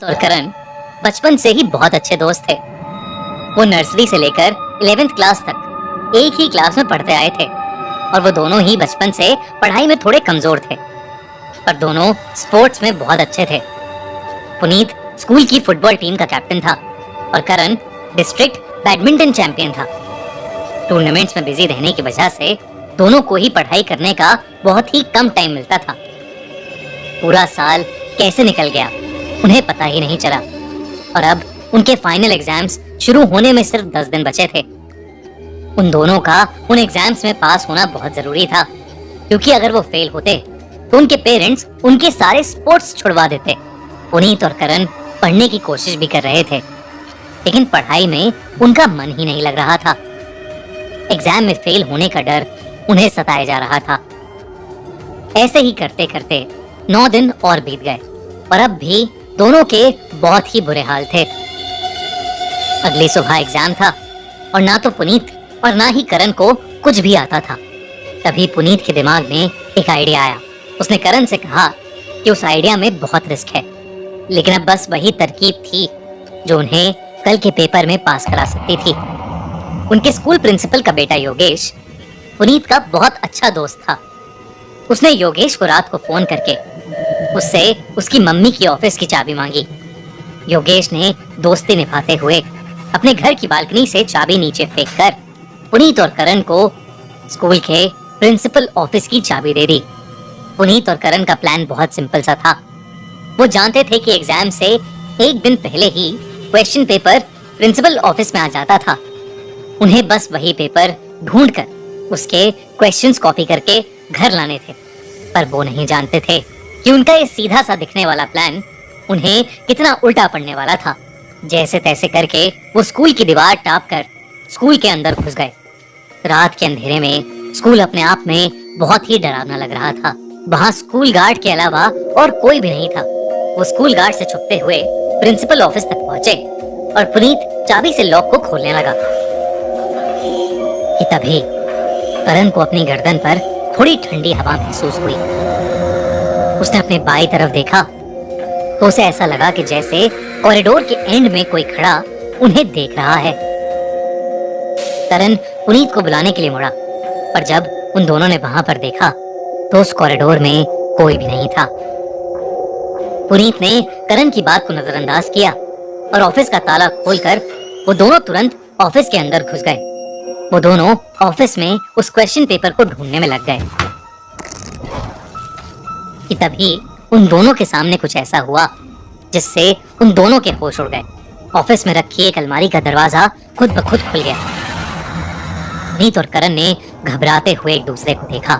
और करण बचपन से ही बहुत अच्छे दोस्त थे। वो नर्सरी से लेकर 11th क्लास तक एक ही क्लास में पढ़ते आए थे और वो दोनों ही बचपन से पढ़ाई में थोड़े कमजोर थे, पर दोनों स्पोर्ट्स में बहुत अच्छे थे। पुनीत स्कूल की फुटबॉल टीम का कैप्टन था और करण डिस्ट्रिक्ट बैडमिंटन चैंपियन था। टूर्नामेंट्स में बिजी रहने की वजह से दोनों को ही पढ़ाई करने का बहुत ही कम टाइम मिलता था। पूरा साल कैसे निकल गया उन्हें पता ही नहीं चला और अब उनके फाइनल एग्जाम्स शुरू होने में सिर्फ 10 दिन बचे थे। उन दोनों का उन एग्जाम्स में पास होना बहुत जरूरी था, क्योंकि अगर वो फेल होते तो उनके पेरेंट्स उनके सारे स्पोर्ट्स छुड़वा देते। पुनीत और करण पढ़ने की कोशिश भी कर रहे थे, लेकिन पढ़ाई में उनका मन ही नहीं लग रहा था। एग्जाम में फेल होने का डर उन्हें सताए जा रहा था। ऐसे ही करते करते 9 दिन और बीत गए और अब भी दोनों के बहुत ही बुरे हाल थे। अगली सुबह एग्जाम था और ना तो पुनीत और ना ही करण को कुछ भी आता था। तभी पुनीत के दिमाग में एक आइडिया आया। उसने करण से कहा कि उस आइडिया में बहुत रिस्क है, लेकिन अब बस वही तरकीब थी जो उन्हें कल के पेपर में पास करा सकती थी। उनके स्कूल प्रिंसिपल का बेटा योगेश पुनीत का बहुत अच्छा दोस्त था। उसने योगेश को रात को फोन करके उससे उसकी मम्मी की ऑफिस की चाबी मांगी। योगेश ने दोस्ती निभाते हुए अपने घर की बालकनी से चाबी नीचे फेंककर पुनीत और करण को स्कूल के प्रिंसिपल ऑफिस की चाबी दे दी। पुनीत और करण का प्लान बहुत सिंपल सा था। वो जानते थे कि एग्जाम से एक दिन पहले ही क्वेश्चन पेपर प्रिंसिपल ऑफिस में आ जाता था। उन्हें बस वही पेपर ढूंढकर उसके क्वेश्चंस कॉपी करके घर लाने थे, पर वो नहीं जानते थे कि उनका ये सीधा सा दिखने वाला प्लान उन्हें कितना उल्टा पड़ने वाला था। जैसे तैसे करके वो स्कूल की दीवार टाप कर स्कूल के अंदर घुस गए। रात के अंधेरे में स्कूल अपने आप में बहुत ही डरावना लग रहा था। वहाँ स्कूल गार्ड के अलावा और कोई भी नहीं था। वो स्कूल गार्ड से छुपते हुए प्रिंसिपल ऑफिस तक पहुंचे और पुनीत चाबी से लॉक को खोलने लगा कि तभी करण को अपनी गर्दन पर थोड़ी ठंडी हवा महसूस हुई। उसने अपने बाईं तरफ देखा तो उसे ऐसा लगा कि जैसे कॉरिडोर के एंड में कोई खड़ा उन्हें देख रहा है। करण पुनीत को बुलाने के लिए मुड़ा, पर जब उन दोनों ने वहां पर देखा तो उस कॉरिडोर में कोई भी नहीं था। पुनीत ने करण की बात को नजरअंदाज किया और ऑफिस का ताला खोलकर वो दोनों तुरंत ऑफिस के अंदर घुस गए। वो दोनों ऑफिस में उस क्वेश्चन पेपर को ढूंढने में लग गए कि तभी उन दोनों के सामने कुछ ऐसा हुआ जिससे उन दोनों के होश उड़ गए। ऑफिस में रखी एक अलमारी का दरवाजा खुद ब खुद खुल गया। पुनीत और करण ने घबराते हुए एक दूसरे को देखा,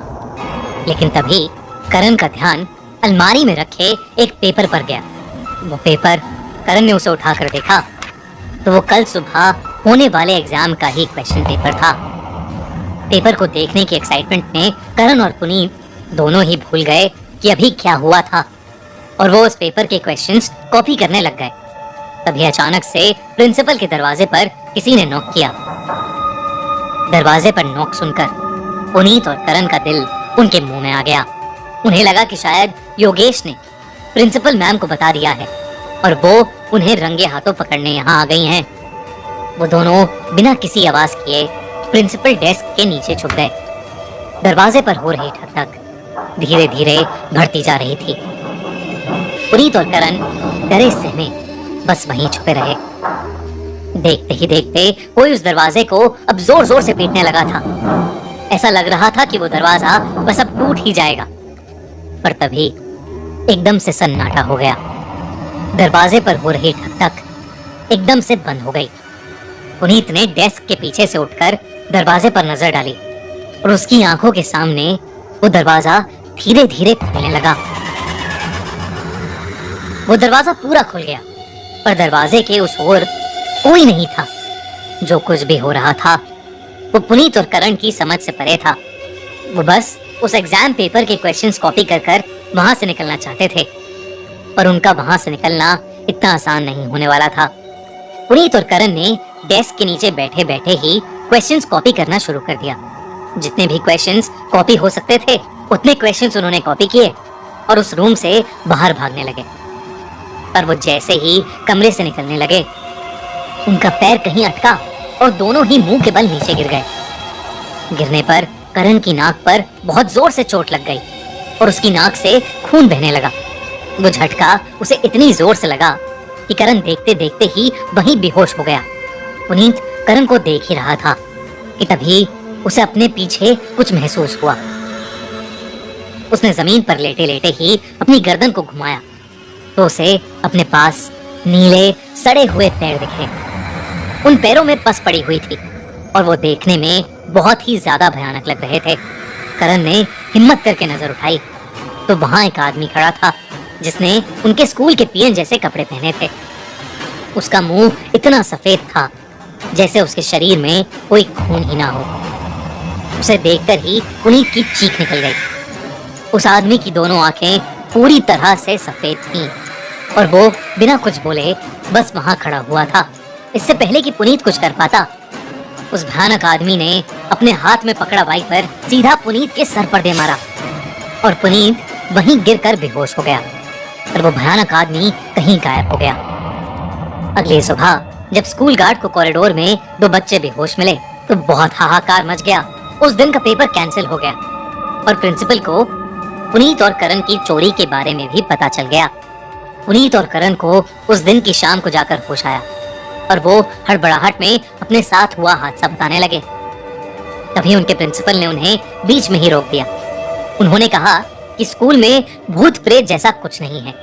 लेकिन तभी करण का ध्यान अलमारी में रखे एक पेपर पर गया। वो पेपर करण ने उसे उठाकर देखा तो वो कल सुबह होने वाले एग्जाम का ही क्वेश्चन पेपर था। पेपर को देखने की एक्साइटमेंट में करण और पुनीत दोनों ही भूल गए कि अभी क्या हुआ था और वो उस पेपर के क्वेश्चंस कॉपी करने लग गए। तभी अचानक से प्रिंसिपल के दरवाजे पर किसी ने नॉक किया। दरवाजे पर नॉक सुनकर पुनीत और करण का दिल उनके मुंह में आ गया। उन्हें लगा कि शायद योगेश ने प्रिंसिपल मैम को बता दिया है और वो उन्हें रंगे हाथों पकड़ने यहाँ आ गई हैं। वो दोनों बिना किसी आवाज किए प्रिंसिपल डेस्क के नीचे छुप गए। दरवाजे पर हो रही ठक धीरे धीरे बढ़ती जा रही थी। पुनीत और करण डरे सहमे बस वहीं छुपे रहे। देखते ही देखते कोई उस दरवाजे को अब जोर जोर से पीटने लगा था। ऐसा लग रहा था कि वो दरवाजा बस अब टूट ही जाएगा, पर तभी एकदम से सन्नाटा हो गया। दरवाजे पर हो रही ठक एकदम से बंद हो गई। पुनीत ने डेस्क के पीछे से उठकर दरवाजे पर नजर डाली और उसकी आंखों के सामने वो दरवाजा धीरे धीरे खुलने लगा। वो दरवाजा पूरा खुल गया, पर दरवाजे के उस ओर कोई नहीं था। जो कुछ भी हो रहा था वो पुनीत और करण की समझ से परे था। वो बस उस एग्जाम पेपर के क्वेश्चंस कॉपी कर कर वहां से निकलना चाहते थे, पर उनका वहां से निकलना इतना आसान नहीं होने वाला था। पुनीत और करण ने डेस्क के नीचे बैठे बैठे ही क्वेश्चंस कॉपी करना शुरू कर दिया। जितने भी क्वेश्चंस कॉपी हो सकते थे उतने क्वेश्चंस उन्होंने कॉपी किए और उस रूम से बाहर भागने लगे। पर वो जैसे ही कमरे से निकलने लगे, उनका पैर कहीं अटका और दोनों ही मुंह के बल नीचे गिर गए। गिरने पर करण की नाक पर बहुत जोर से चोट लग गई और उसकी नाक से खून बहने लगा। वो झटका उसे इतनी जोर से लगा कि करण देखते देखते ही वहीं बेहोश हो गया। पुनीत करण को देख ही रहा था कि तभी उसे अपने पीछे कुछ महसूस हुआ। उसने जमीन पर लेटे लेटे ही अपनी गर्दन को घुमाया तो उसे अपने पास नीले सड़े हुए पैर दिखे। उन पैरों में पस पड़ी हुई थी और वो देखने में बहुत ही ज्यादा भयानक लग रहे थे। करण ने हिम्मत करके नजर उठाई तो वहां एक आदमी खड़ा था जिसने उनके स्कूल के पीएन जैसे कपड़े पहने थे। उसका मुंह इतना सफेद था जैसे उसके शरीर में कोई खून ही ना हो। उसे देखकर ही पुनीत की चीख निकल गई। उस आदमी की दोनों आंखें पूरी तरह से सफेद थीं और वो बिना कुछ बोले बस वहां खड़ा हुआ था। इससे पहले कि पुनीत कुछ कर पाता, उस भयानक आदमी ने अपने हाथ में पकड़ा वाइपर सीधा पुनीत के सर पर दे मारा और पुनीत वहीं गिरकर बेहोश हो गया और वो भयानक आदमी कहीं गायब हो गया। अगली सुबह जब स्कूल गार्ड को कॉरिडोर में दो बच्चे बेहोश मिले तो बहुत हाहाकार मच गया। उस दिन का पेपर कैंसिल हो गया और प्रिंसिपल को पुनीत और करण की चोरी के बारे में भी पता चल गया। पुनीत और करण को उस दिन की शाम को जाकर होश आया और वो हड़बड़ाहट में अपने साथ हुआ हादसा बताने लगे। तभी उनके प्रिंसिपल ने उन्हें बीच में ही रोक दिया। उन्होंने कहा कि स्कूल में भूत प्रेत जैसा कुछ नहीं है।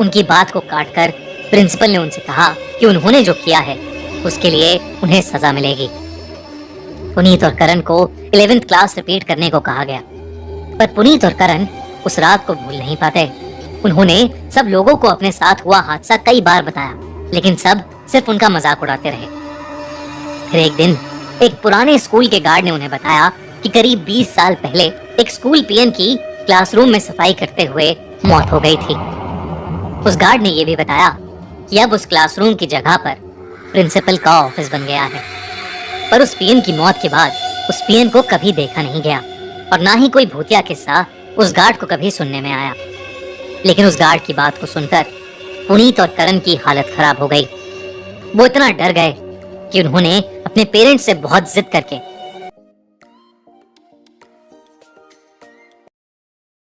उनकी बात को काटकर प्रिंसिपल ने उनसे कहा कि उन्होंने जो किया है उसके लिए उन्हें सजा मिलेगी। पुनीत और करण को 11th क्लास रिपीट करने को कहा गया, पर पुनीत और करण उस रात को भूल नहीं पाते। उन्होंने सब लोगों को अपने साथ हुआ हादसा कई बार बताया, लेकिन सब सिर्फ उनका मजाक उड़ाते रहे। फिर एक दिन एक पुराने स्कूल के गार्ड ने उन्हें बताया कि करीब 20 साल पहले एक स्कूल पीएन की क्लासरूम में सफाई करते हुए मौत हो गई थी। उस गार्ड ने यह भी बताया कि अब उस क्लासरूम की जगह पर प्रिंसिपल का ऑफिस बन गया है, पर उस पीएन की मौत के बाद उस पीएन को कभी देखा नहीं गया और ना ही कोई भूतिया किस्सा उस गार्ड को कभी सुनने में आया। लेकिन उस गार्ड की बात को सुनकर पुनीत और करण की हालत खराब हो गई। वो इतना डर गए कि उन्होंने अपने पेरेंट्स से बहुत जिद करके